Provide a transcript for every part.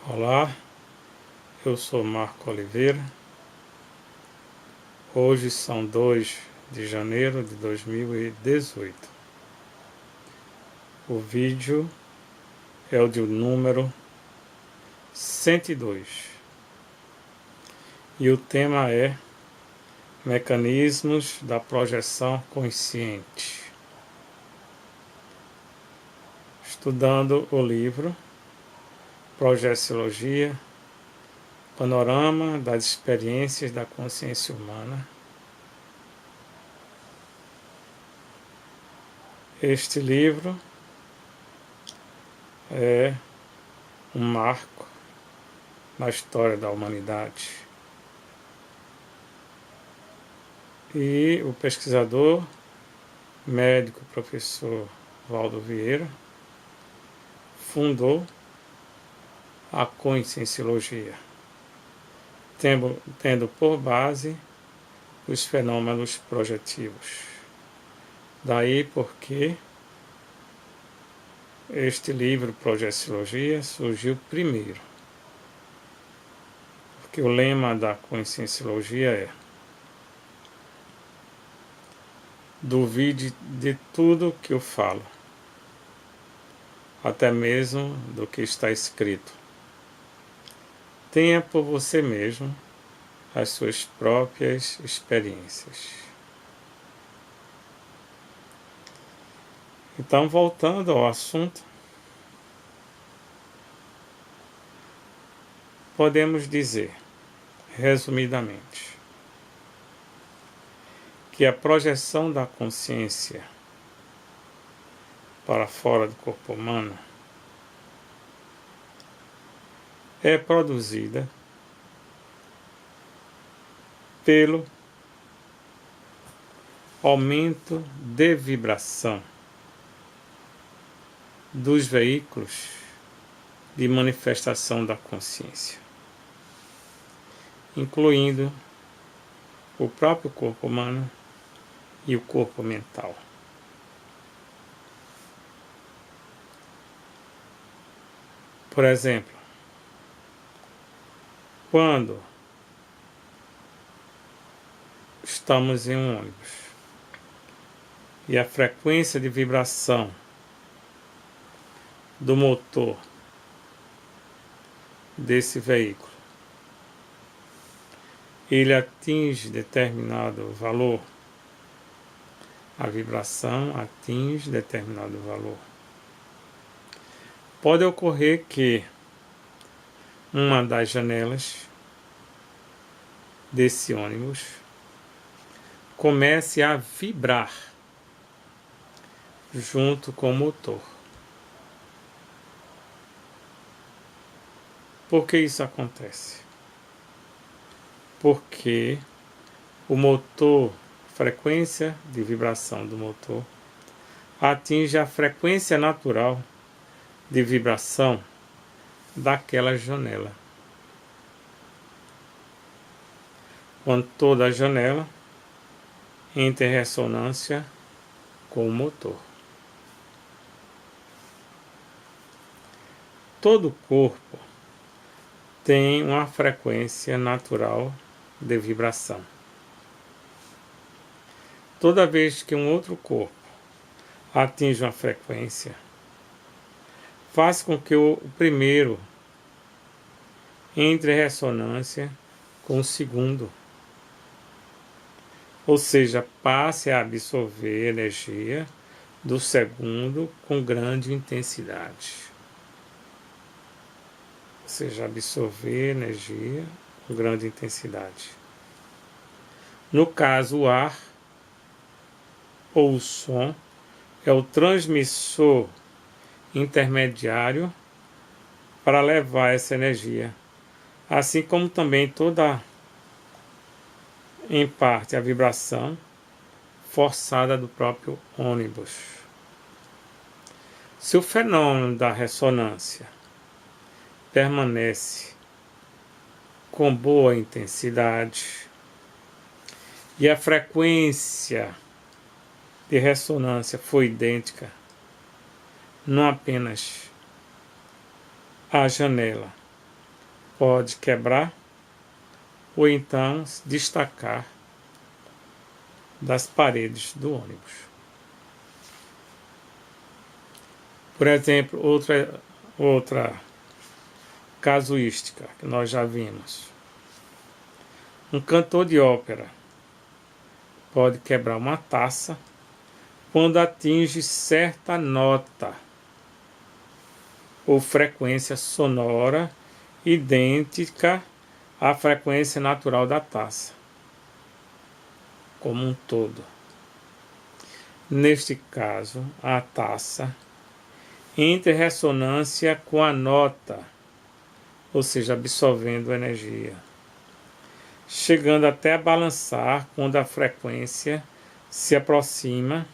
Olá, eu sou Marco Oliveira. Hoje são 2 de janeiro de 2018. O vídeo é o de número 102 e o tema é Mecanismos da Projeção Consciente. Estudando o livro Projeciologia, Panorama das Experiências da Consciência Humana. Este livro é um marco na história da humanidade. E o pesquisador, médico, professor Valdo Vieira, fundou a Conscienciologia, tendo por base os fenômenos projetivos. Daí porque este livro, Projeciologia, surgiu primeiro. Porque o lema da Conscienciologia é: duvide de tudo que eu falo, até mesmo do que está escrito. Tenha por você mesmo as suas próprias experiências. Então, voltando ao assunto, podemos dizer, resumidamente, que a projeção da consciência para fora do corpo humano é produzida pelo aumento de vibração dos veículos de manifestação da consciência, incluindo o próprio corpo humano e o corpo mental. Por exemplo, quando estamos em um ônibus e a frequência de vibração do motor desse veículo ele atinge determinado valor, a vibração atinge determinado valor. Pode ocorrer que uma das janelas desse ônibus comece a vibrar junto com o motor. Por que isso acontece? Porque o motor, a frequência de vibração do motor, atinge a frequência natural de vibração daquela janela. Quando toda a janela entra em ressonância com o motor. Todo o corpo tem uma frequência natural de vibração. Toda vez que um outro corpo atinge uma frequência, faz com que o primeiro entre em ressonância com o segundo. Ou seja, passe a absorver energia do segundo com grande intensidade. Ou seja, absorver energia com grande intensidade. No caso, o ar ou o som é o transmissor intermediário para levar essa energia, assim como também toda, em parte, a vibração forçada do próprio ônibus. Se o fenômeno da ressonância permanece com boa intensidade e a frequência de ressonância for idêntica, não apenas a janela, pode quebrar ou então se destacar das paredes do ônibus. Por exemplo, outra casuística que nós já vimos. Um cantor de ópera pode quebrar uma taça quando atinge certa nota ou frequência sonora idêntica à frequência natural da taça, como um todo. Neste caso, a taça entra em ressonância com a nota, ou seja, absorvendo energia, chegando até a balançar quando a frequência se aproxima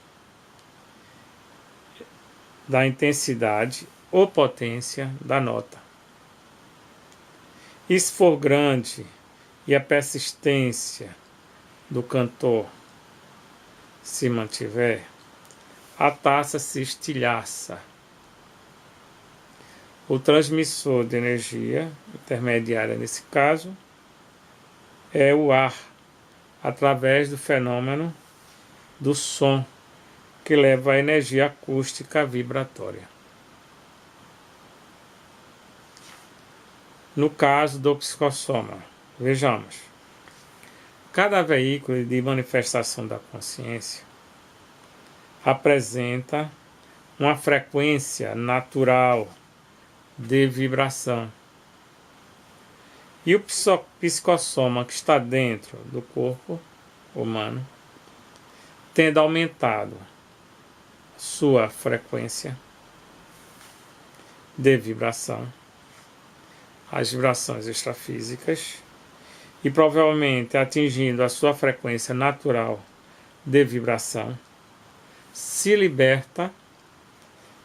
da intensidade ou potência da nota. E se for grande e a persistência do cantor se mantiver, a taça se estilhaça. O transmissor de energia intermediária nesse caso é o ar, através do fenômeno do som, que leva a energia acústica vibratória. No caso do psicossoma, vejamos, cada veículo de manifestação da consciência apresenta uma frequência natural de vibração. E o psicossoma que está dentro do corpo humano, tendo aumentado sua frequência de vibração, as vibrações extrafísicas, e provavelmente atingindo a sua frequência natural de vibração, se liberta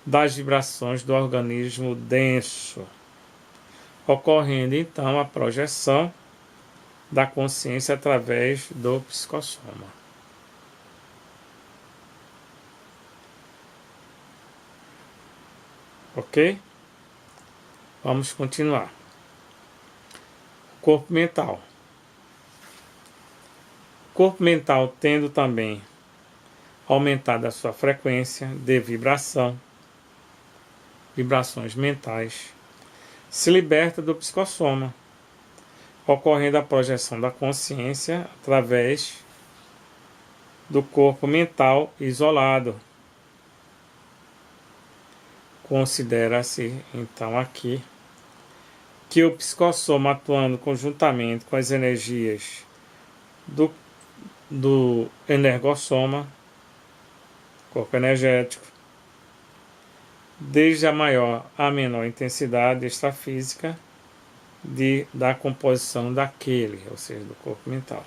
das vibrações do organismo denso, ocorrendo então a projeção da consciência através do psicossoma. Ok? Vamos continuar. Corpo mental. Corpo mental tendo também aumentado a sua frequência de vibração, vibrações mentais, se liberta do psicossoma, ocorrendo a projeção da consciência através do corpo mental isolado. Considera-se, então, aqui que o psicossoma, atuando conjuntamente com as energias do energossoma, corpo energético, desde a maior à menor intensidade extrafísica da composição daquele, ou seja, do corpo mental.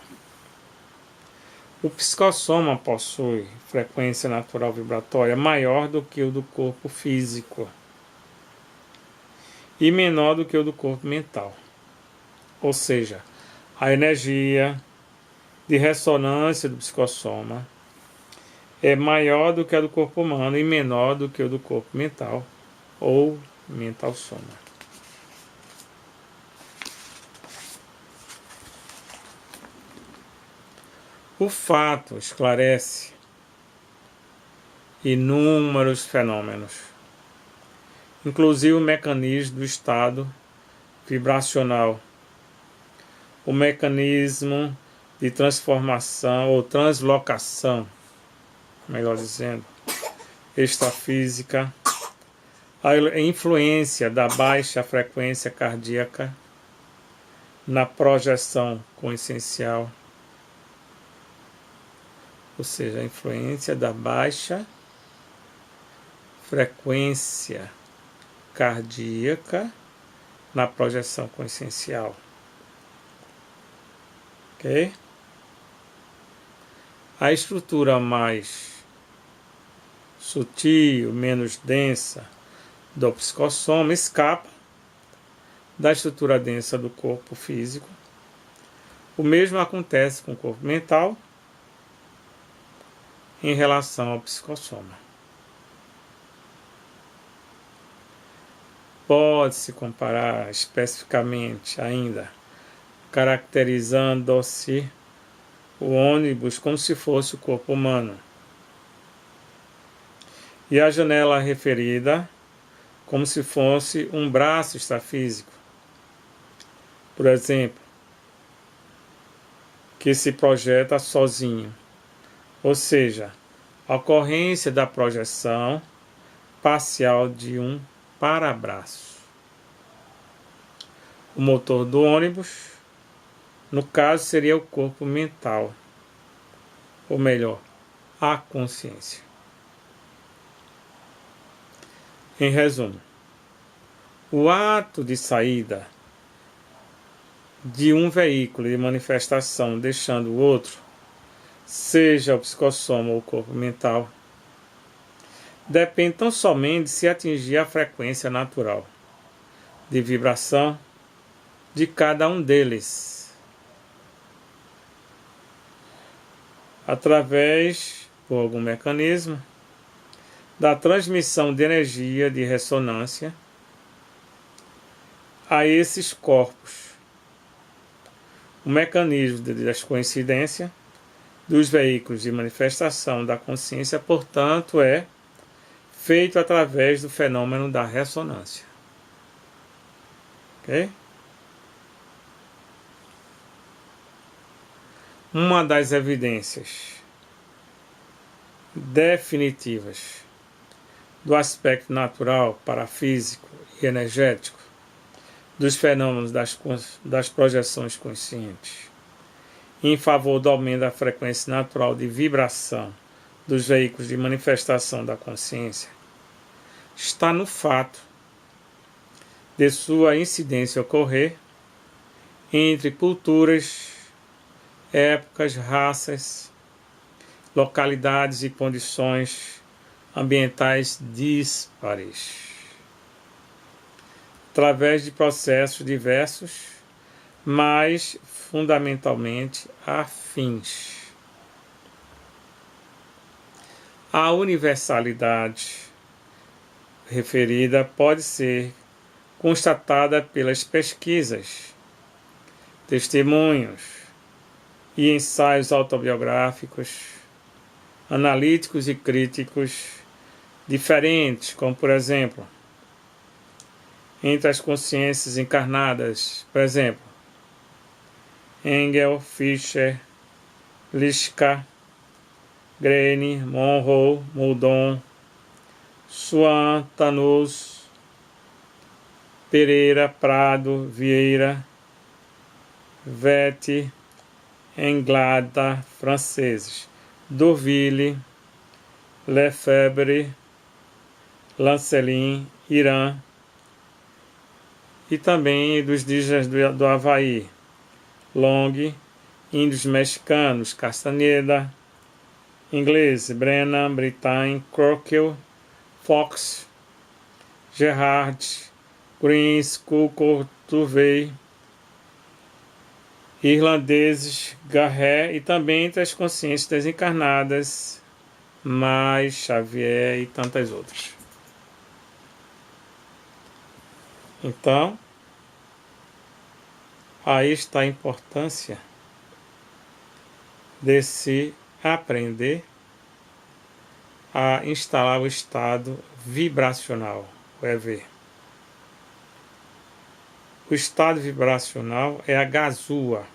O psicossoma possui frequência natural vibratória maior do que o do corpo físico e menor do que o do corpo mental. Ou seja, a energia de ressonância do psicossoma é maior do que a do corpo humano e menor do que o do corpo mental ou mental soma. O fato esclarece inúmeros fenômenos, inclusive o mecanismo do estado vibracional, o mecanismo de transformação ou translocação, melhor dizendo, extrafísica, a influência da baixa frequência cardíaca na projeção consciencial, ou seja, a influência da baixa frequência cardíaca na projeção consciencial. Ok? A estrutura mais sutil, menos densa do psicossoma escapa da estrutura densa do corpo físico. O mesmo acontece com o corpo mental em relação ao psicossoma. pode-se comparar especificamente ainda, caracterizando-se o ônibus como se fosse o corpo humano, e a janela referida como se fosse um braço extrafísico, por exemplo, que se projeta sozinho, ou seja, a ocorrência da projeção parcial de um parabraço. O motor do ônibus, no caso, seria o corpo mental, ou melhor, a consciência. Em resumo, o ato de saída de um veículo de manifestação deixando o outro, seja o psicossoma ou o corpo mental, depende tão somente de se atingir a frequência natural de vibração de cada um deles, através, por algum mecanismo, da transmissão de energia de ressonância a esses corpos. O mecanismo das coincidências dos veículos de manifestação da consciência, portanto, é feito através do fenômeno da ressonância. Ok? Uma das evidências definitivas do aspecto natural, parafísico e energético dos fenômenos das projeções conscientes em favor do aumento da frequência natural de vibração dos veículos de manifestação da consciência está no fato de sua incidência ocorrer entre culturas, épocas, raças, localidades e condições ambientais díspares, através de processos diversos, mas fundamentalmente afins. A universalidade referida pode ser constatada pelas pesquisas, testemunhos e ensaios autobiográficos, analíticos e críticos diferentes, como por exemplo, entre as consciências encarnadas, por exemplo, Engel, Fischer, Lischka, Greene, Monroe, Moudon, Swan, Tanous, Pereira, Prado, Vieira, Vette, Englada, franceses, Deauville, Lefebvre, Lancelin, Irã, e também dos indígenas do Havaí, Long, índios mexicanos, Castaneda, inglês, Brennan, Brittain, Crockett, Fox, Gerard, Greens, Cook, Turvey, irlandeses, Garré, e também entre as consciências desencarnadas, Mais, Xavier e tantas outras. Então, aí está a importância de se aprender a instalar o estado vibracional, o EV. O estado vibracional é a gazua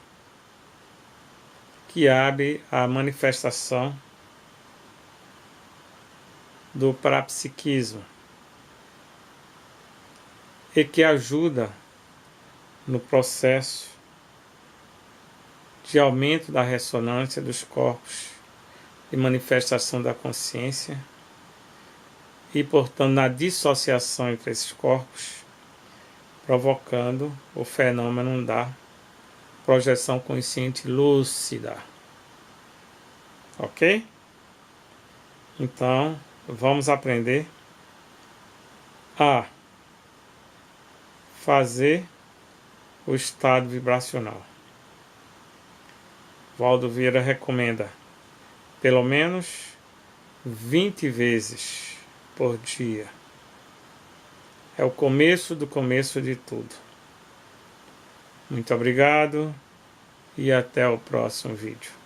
que abre a manifestação do parapsiquismo e que ajuda no processo de aumento da ressonância dos corpos e manifestação da consciência e, portanto, na dissociação entre esses corpos, provocando o fenômeno da projeção consciente lúcida. Ok? Então, vamos aprender a fazer o estado vibracional. Valdo Vieira recomenda pelo menos 20 vezes por dia. É o começo do começo de tudo. Muito obrigado e até o próximo vídeo.